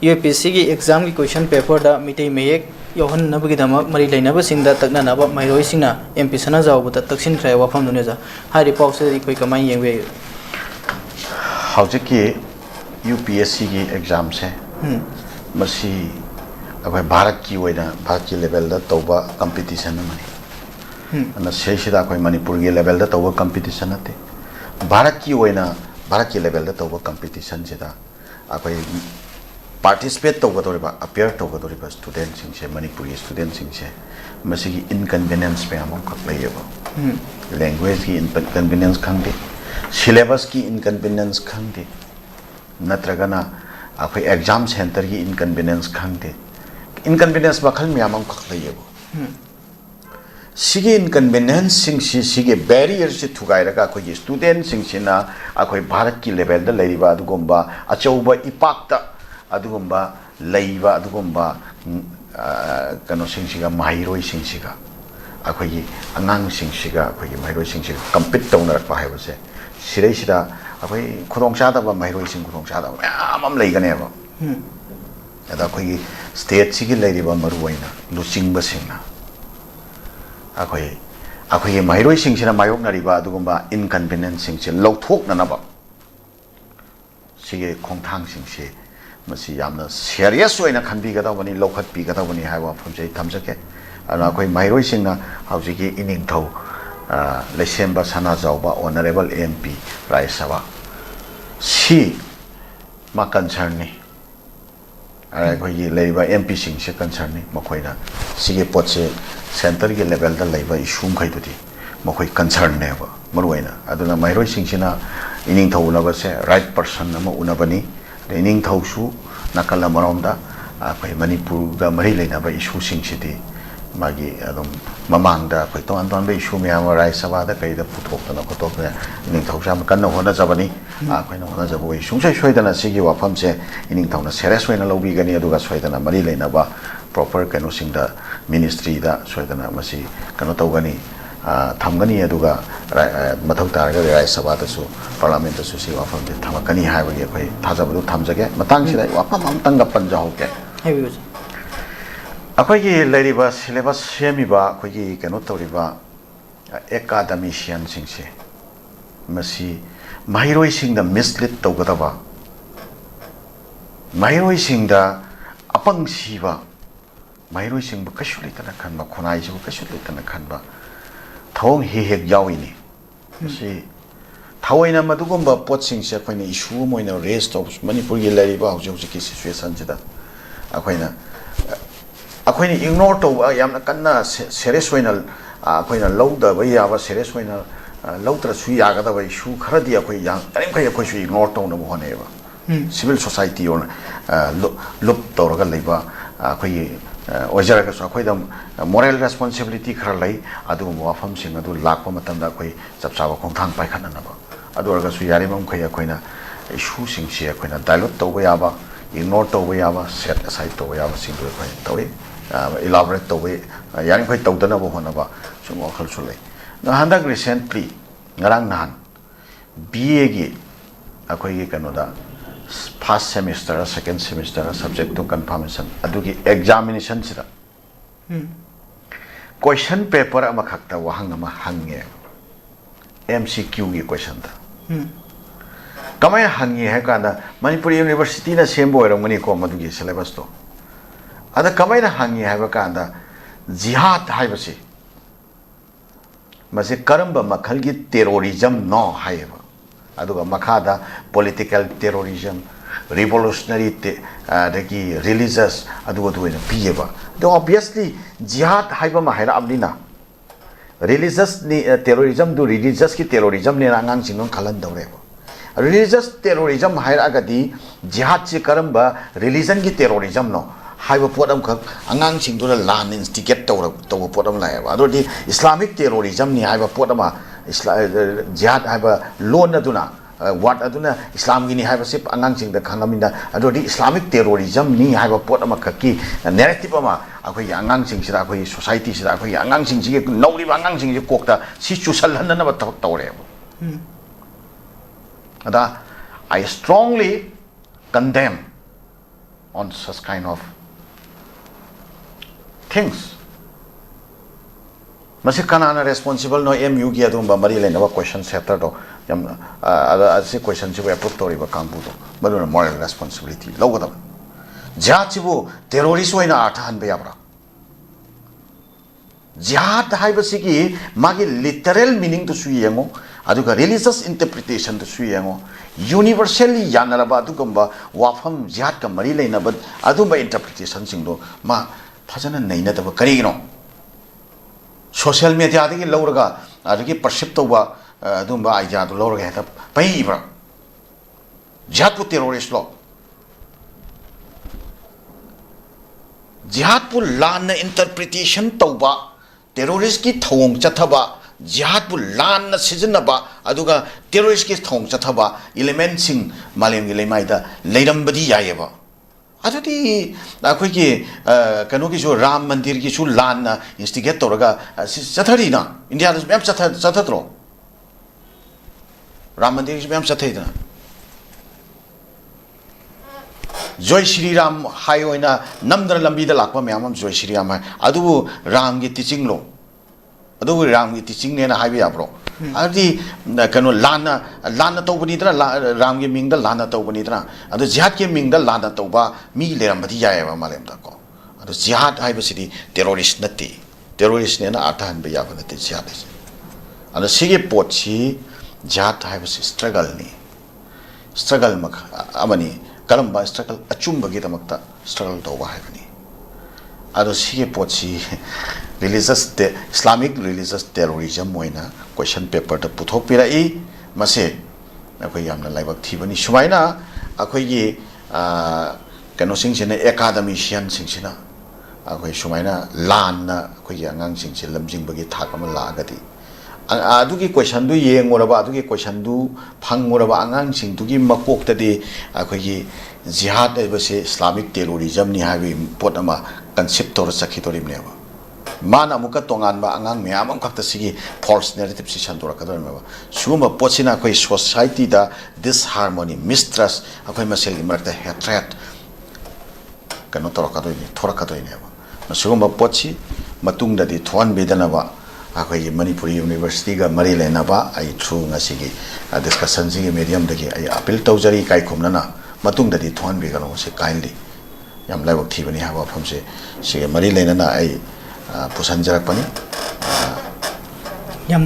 UPSC की exam की question paper दा मिटे मेयक योहन नबगिदमक मरी लेनब सिंगदा तकननब मैरोय सिंगना एमपी सना जावबत तकसिन खरे वाफम दुनेजा हारि पाउसे कोई कमाई येंगे हौजिक की UPSC की एग्जाम से मसी अखोय भारत की लेवल दा तौबा कंपटीशन मनी अन सेसिदा अखोय मणिपुर की लेवल दा तौबा कंपटीशन नते भारत की लेवल दा तौबा कंपटीशन सिदा अखोय पार्टिसिपेट तौगदोरिबा अपियर तौगदोरिबा स्टूडेंट सिंसे मणिपुरी स्टूडेंट सिंसे मसिगी इनकन्वीनियंस पे अमम खक लैयबो लैंग्वेज की इनकन्वीनियंस खंगदे सिलेबस की इनकन्वीनियंस खंगदे नत्रगना अखोय एग्जाम सेंटर की इनकन्वीनियंस खंगदे इनकन्वीनियंस मखल म्यामम खक लैयबो सिगे इनकन्वीनियंस सिंसी सिगे बैरियर से थुगाइरगा अखोय स्टूडेंट सिंसिना अखोय भारत की लेवल दा लैरिबा अदुगुंबा अचौबा इपाक्ता अदुगुंबा लैबा अदुगुंबा कनो सिंसिगा माहिरोय सिंसिगा अखोय अंगांग सिंसिगा अखोय माहिरोय सिंसिगा कंपीट तौनरकपा हायबसे सिरैसिदा अखोय खुरोंचादबा माहिरोय सिंग खुरोंचादबा म्याम लैगनेबा अदा अखोय स्टेट सिगी लैरिबा मरुवैना लुचिंगबा सिंगना अखोय माहिरोय सिंसिना मायोकनरिबा अदुगुंबा इनकन्वीनियंस सिंसे लौथोकननबा सिगे खोंथांग सिंसे मसी यामना सीरियस ओइना खनबिगदबनी लौखतबिगदबनी हाय वाफमसे थमजके अना अखोय माहिरोय सिंगना हौजिकी इनिंगथौ लेसेंबा सना जावबा ऑनरेबल MP रायसभा सी मा कंसर्न नि अखोय लेबा MP सिंसे कंसर्न नि मखोयना सिगे पोटसे सेंटर के लेवल दा लेबा इशू खैदुदी मखोय कंसर्न नेबा मरुवैना अदुना माहिरोय सिंसिना इनिंगथौ उनबसे राइट पर्सन अमा उनबनी इनिंगथौसु नकल मरोमदा अखोय मणिपुर मरी लेनाबा इशू सिंसिदी मागी अदम ममांगदा अखोय तोन तोन बे इशू म्याम रायसभा दा कईदा पुथोकतना खतोकना इनिंगथौसा कन्न होना जबनी अखोयना होना जबो सुंसै सोयदना सिगी वाफमसे इनिंगथौना सीरियस ओइना लौबिगनी अदुगा सोयदना मरी लेनाबा प्रॉपर कनो सिंगदा मिनिस्ट्री दा सोयदना मसी कनो तौगनी थमगनी अदुगा मथौ तारगा रायसभा दसु पार्लियामेंट दसु सी वाफम दे थमकनी हायबगी अखोय थाजबदु थमजगे मतंग सिदा वाफम अमतंग पंजाहोके हायबिगो अखोयगी लैरिबा सिलेबस सेमिबा अखोयगी कनो तौरिबा एकाडेमिशियन सिंसे मसी माहिरोय सिंगदा मिसलीड तौगदबा माहिरोय सिंगदा अपंग सिबा माहिरोय सिंगबु कशु लेतना खनबा खुनाइसु कशु लेतना खनबा थोंग हेक याविनी मसी थावैना मदुगुंबा पोटसिंगसे अखोयना इशू मोइना रेस तौ मणिपुर की लैरिबा हौजिक सिचुएशन सिदा अखोयना इग्नोर तौबा यामना कन्ना सीरियस ओइना अखोयना लौदबा याबा सीरियस ओइना लौत्रसु यागदबा इशू खरदी अखोय यां तरिमखै अखोयसु इग्नोर तौनबो होनेबा सिविल सोसाइटी और लुप तौरगा लैबा अखोय ओजरगसु अखोयदा मोरल रेस्पॉन्सिबिलिटी खर लै अदु वाफम सिंग अदु लाखपा मतंदा अखोय चपचाबा खोंथांग पाइखननबा अदु अरगसु यारिबम खै अखोयना इशू सिंगसे अखोयना डायलॉग तौबा याबा इग्नोर तौबा याबा सेट असाइड तौबा याबा सिंगदु अखोय तौई इलाबोरेट तौबा यारिम खै तौदनबो होनबा सुम वखल सुलै हंदक recently ngarang nahan BA gi akhoi gi kanoda first semester second semester subject to confirmation adugi examination sida question paper ama khakta wahang ama hange MCQ gi question da kamay hangi hai kana Manipur University na sembo erongani ko madugi syllabus to ada kamay na hangi hai ba kana jihad hai basi मसे करंब मखल की terrorism नो हायबा अदुगा मखादा political terrorism revolutionary दगी religious अदुगा दुइना पियबा दो ऑब्वियसली जिहाद हायबा माहायरा अबनिना रिलीजियस नि टेररिज्म दु रिलीजियस की टेररिज्म ने अंगांग सिंगन खलन दौरेबा रिलीजियस टेररिज्म हायरा गदी जिहाद से करंब रिलीजन की टेररिज्म नो हाइबा पोटम खक अंगांग सिंगदुना लान इंस्टिगेट तौब पोटम लायबा अदोदि इस्लामिक टेररिज्म नि हाइबा पोटमा जिहाद हाइबा लोन अदुना वाट अदुना इस्लाम गिनी हाइबा सिप अंगांग सिंगदा खंगमिना अदोदि इस्लामिक टेररिज्म नि हाइबा पोटमा खकी नैरेटिव अमा अखोय अंगांग सिंगसिदा अखोय सोसाइटी सिदा अखोय अंगांग सिंगसिगे नौरिबा अंगांग सिंगजे कोकता सि चुसल हननबा तौरेबा अदा I strongly condemn on such kind of things. Masih kanana responsible no MU gi adum ba mari lena ba question setter do yam asi question chibu approve tori ba kambu do maduna moral responsibility logo da ja chibu terrorist oina artha han ba yabra jihad haibasi ki magi literal meaning to sui yengo aduga religious interpretation to sui yengo universally yanaraba adugamba wafam jihad ka mari lena ba adumba interpretation singdo ma phajana naina da karigino social media dagi lawraga adugi perceive toba adumba idea do lawraga heta paibra jihad pu terrorist law jihad pu lan interpretation toba terrorist ki thong chathaba jihad pu lan sizinaba aduga terrorist ki thong chathaba element sing malem gi lemai da leiram badi yayeba adudi akhoi ki kanu ki jo ram mandir ki chu lan na instigate toraga chathari na india da mem chathatro ram mandir ki mem chathai da joy shri ram hai oina namdar lambi da lakpa myamam joy shri ram hai adu ram gi teaching lo adu ram gi teaching ne na hai ya bro adi kanu lana to bani dra ram gi ming da lana to bani dra adu jihad ki ming da lana to ba mi leram badi ya ba malem da ko adu jihad hai basidi terrorist nati terrorist ne na athan ba ya ba nati jihad adu sige pochi jihad hai basi struggle ni struggle mak amani karamba struggle achumba gi damakta struggle to ba haibani ado sige pochi religious islamic religious terrorism moina question paper ta puthok pira I mase akoi yamna laibak thibani sumaina akoi gi kano sing sine academician sing sina akoi sumaina lan na akoi gi angang sing se lamjing bagi thak ama la gati adugi question du yengoraba adugi question du phangoraba angang sing dugi makok ta di akoi gi jihad ebase islamic terrorism ni habi pot ama concept tor sakhi torim ne ba mana muka tongan ba angang me amam khakta sigi false narrative si sandora kadar me ba suma pochina koi society da disharmony mistrust akoi masel gi marta hatred kano tor kadoi ni thora kadoi ne ba suma pochi matung da di thon bedana ba akoi manipuri university ga mari lena ba ai through ngasigi discussion sigi medium dagi ai appeal tawjari kai khomna na matung da di thon be galo se kindly yam laibak thibani haba phamse sige mari lena na ai pusan jarak pani yam